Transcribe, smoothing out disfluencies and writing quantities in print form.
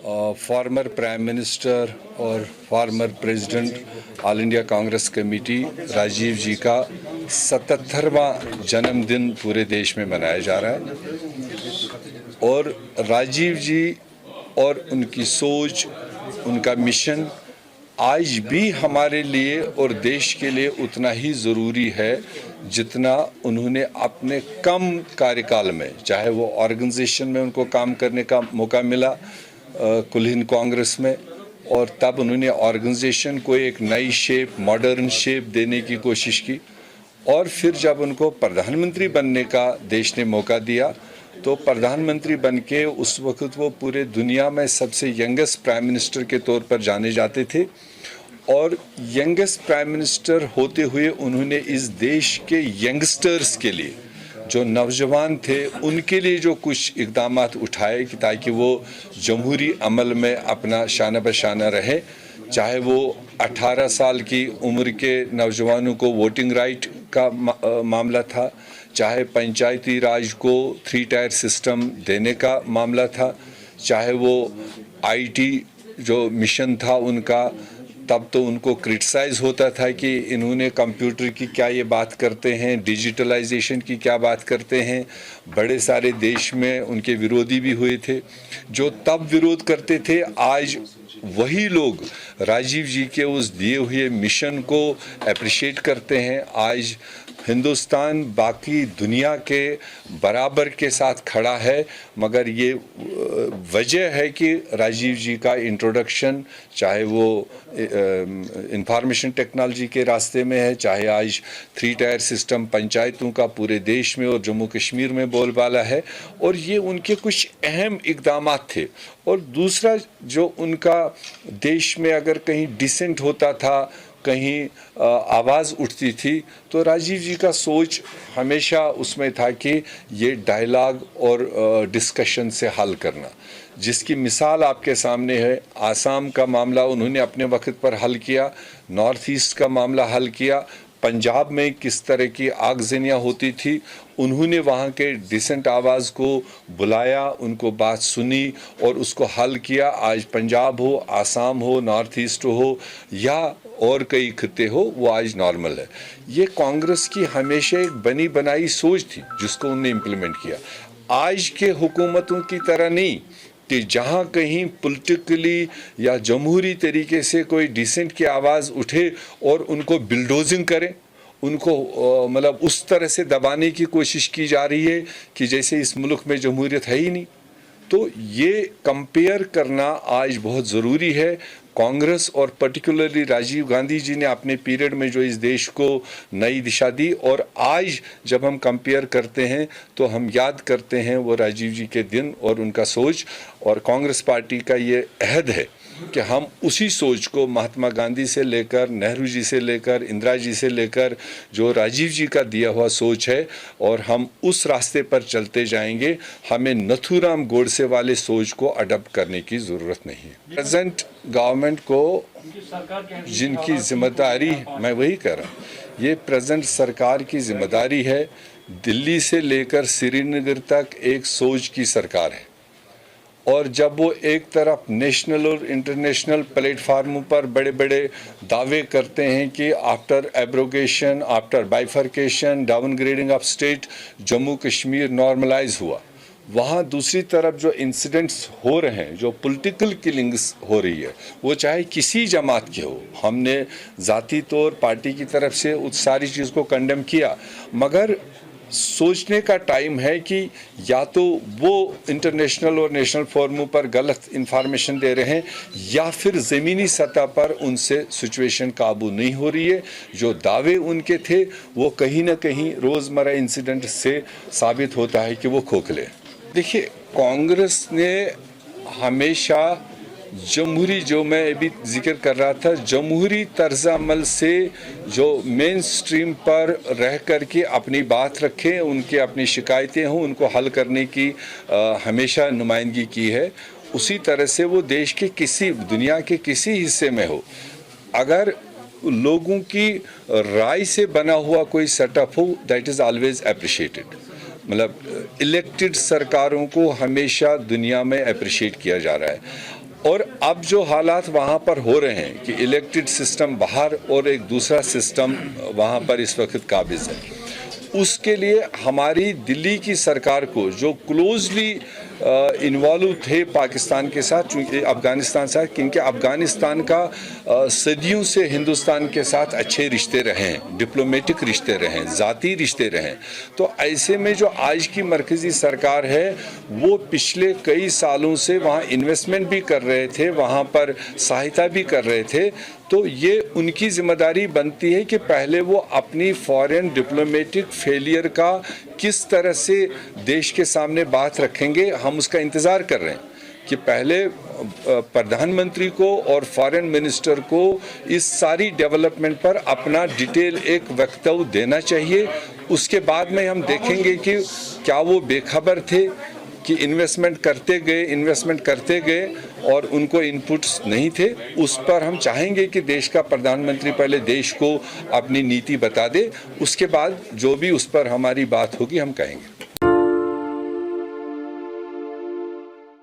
Farmer prime minister और former president all India Congress committee Rajiv ji का 77वां जन्मदिन पूरे देश में मनाया जा रहा है। और राजीव जी और उनकी सोच, उनका मिशन आज भी हमारे लिए और देश के लिए उतना ही ज़रूरी है जितना उन्होंने अपने कम कार्यकाल में, चाहे वो ऑर्गेनाइजेशन में उनको काम करने का मौका मिला कुल हिंद कांग्रेस में, और तब उन्होंने ऑर्गेनाइजेशन को एक नई शेप, मॉडर्न शेप देने की कोशिश की। और फिर जब उनको प्रधानमंत्री बनने का देश ने मौका दिया तो प्रधानमंत्री बनके उस वक्त वो पूरे दुनिया में सबसे यंगेस्ट प्राइम मिनिस्टर के तौर पर जाने जाते थे। और यंगेस्ट प्राइम मिनिस्टर होते हुए उन्होंने इस देश के यंगस्टर्स के लिए, जो नौजवान थे, उनके लिए जो कुछ इक़दाम उठाए कि ताकि वो जमहूरी अमल में अपना शाना बशाना रहे। चाहे वो 18 साल की उम्र के नौजवानों को वोटिंग राइट का मामला था, चाहे पंचायती राज को 3 टायर सिस्टम देने का मामला था, चाहे वो आईटी जो मिशन था उनका, तब तो उनको क्रिटिसाइज़ होता था कि इन्होंने कंप्यूटर की क्या ये बात करते हैं, डिजिटलाइजेशन की क्या बात करते हैं। बड़े सारे देश में उनके विरोधी भी हुए थे। जो तब विरोध करते थे, आज वही लोग राजीव जी के उस दिए हुए मिशन को अप्रिशिएट करते हैं। आज हिंदुस्तान बाकी दुनिया के बराबर के साथ खड़ा है, मगर ये वजह है कि राजीव जी का इंट्रोडक्शन, चाहे वो इंफॉर्मेशन टेक्नोलॉजी के रास्ते में है, चाहे आज 3 टायर सिस्टम पंचायतों का पूरे देश में और जम्मू कश्मीर में बोलबाला है, और ये उनके कुछ अहम इक़दाम थे। और दूसरा, जो उनका देश में अगर कहीं डिसेंट होता था, कहीं आवाज़ उठती थी, तो राजीव जी का सोच हमेशा उसमें था कि ये डायलॉग और डिस्कशन से हल करना, जिसकी मिसाल आपके सामने है। आसाम का मामला उन्होंने अपने वक्त पर हल किया, नॉर्थ ईस्ट का मामला हल किया, पंजाब में किस तरह की आगजनियाँ होती थी, उन्होंने वहाँ के डिसेंट आवाज़ को बुलाया, उनको बात सुनी और उसको हल किया। आज पंजाब हो, आसाम हो, नॉर्थ ईस्ट हो या और कई खिते हो, वो आज नॉर्मल है। ये कांग्रेस की हमेशा एक बनी बनाई सोच थी जिसको उन्होंने इम्प्लीमेंट किया। आज के हुकूमतों की तरह नहीं कि जहाँ कहीं पॉलिटिकली या जमहूरी तरीके से कोई डिसेंट की आवाज़ उठे और उनको बिल्डोजिंग करें, उनको मतलब उस तरह से दबाने की कोशिश की जा रही है कि जैसे इस मुल्क में जमहूरियत है ही नहीं। तो ये कंपेयर करना आज बहुत ज़रूरी है। कांग्रेस और पर्टिकुलरली राजीव गांधी जी ने अपने पीरियड में जो इस देश को नई दिशा दी, और आज जब हम कंपेयर करते हैं तो हम याद करते हैं वो राजीव जी के दिन और उनका सोच। और कांग्रेस पार्टी का ये अहद है कि हम उसी सोच को महात्मा गांधी से लेकर, नेहरू जी से लेकर, इंदिरा जी से लेकर, जो राजीव जी का दिया हुआ सोच है, और हम उस रास्ते पर चलते जाएंगे। हमें नथुराम गोडसे वाले सोच को अडॉप्ट करने की ज़रूरत नहीं है। प्रेजेंट गवर्नमेंट को जिनकी जिम्मेदारी, मैं वही कह रहा हूँ, ये प्रेजेंट सरकार की जिम्मेदारी है। दिल्ली से लेकर श्रीनगर तक एक सोच की सरकार है, और जब वो एक तरफ नेशनल और इंटरनेशनल प्लेटफार्मों पर बड़े बड़े दावे करते हैं कि after abrogation, after bifurcation, downgrading of state, Jammu Kashmir normalise हुआ, वहाँ दूसरी तरफ जो इंसिडेंट्स हो रहे हैं, जो पॉलिटिकल किलिंग्स हो रही है, वो चाहे किसी जमात के हो, हमने ज़ाती तौर पार्टी की तरफ से उस सारी चीज़ को कंडेम किया, मगर सोचने का टाइम है कि या तो वो इंटरनेशनल और नेशनल फोरमों पर गलत इंफॉर्मेशन दे रहे हैं, या फिर ज़मीनी सतह पर उनसे सिचुएशन काबू नहीं हो रही है। जो दावे उनके थे वो कहीं ना कहीं रोज़मर्रा इंसिडेंट से साबित होता है कि वो खोखले। देखिए, कांग्रेस ने हमेशा जमहूरी, जो मैं अभी जिक्र कर रहा था, जमहूरी तर्ज अमल से जो मेन स्ट्रीम पर रह कर के अपनी बात रखें, उनकी अपनी शिकायतें हों, उनको हल करने की हमेशा नुमाइंदगी की है। उसी तरह से वो देश के किसी, दुनिया के किसी हिस्से में हो, अगर लोगों की राय से बना हुआ कोई सेटअप हो, दैट इज़ ऑलवेज अप्रिशिएटेड। मतलब इलेक्टेड सरकारों को हमेशा दुनिया में अप्रिशिएट किया जा रहा है। और अब जो हालात वहाँ पर हो रहे हैं कि इलेक्टेड सिस्टम बाहर और एक दूसरा सिस्टम वहाँ पर इस वक्त काबिज है, उसके लिए हमारी दिल्ली की सरकार को जो क्लोजली इन्वॉल्व थे पाकिस्तान के साथ, चूँकि अफ़गानिस्तान साथ, क्योंकि अफ़गानिस्तान का सदियों से हिंदुस्तान के साथ अच्छे रिश्ते रहे हैं, डिप्लोमेटिक रिश्ते रहे हैं, ज़ाती रिश्ते रहे हैं। तो ऐसे में जो आज की मरकज़ी सरकार है वो पिछले कई सालों से वहाँ इन्वेस्टमेंट भी कर रहे थे, वहाँ पर सहायता भी कर रहे थे। तो ये उनकी जिम्मेदारी बनती है कि पहले वो अपनी फॉरेन डिप्लोमेटिक फेलियर का किस तरह से देश के सामने बात रखेंगे, हम उसका इंतज़ार कर रहे हैं कि पहले प्रधानमंत्री को और फॉरेन मिनिस्टर को इस सारी डेवलपमेंट पर अपना डिटेल एक वक्तव्य देना चाहिए। उसके बाद में हम देखेंगे कि क्या वो बेखबर थे कि इन्वेस्टमेंट करते गए और उनको इनपुट्स नहीं थे। उस पर हम चाहेंगे कि देश का प्रधानमंत्री पहले देश को अपनी नीति बता दे, उसके बाद जो भी उस पर हमारी बात होगी हम कहेंगे।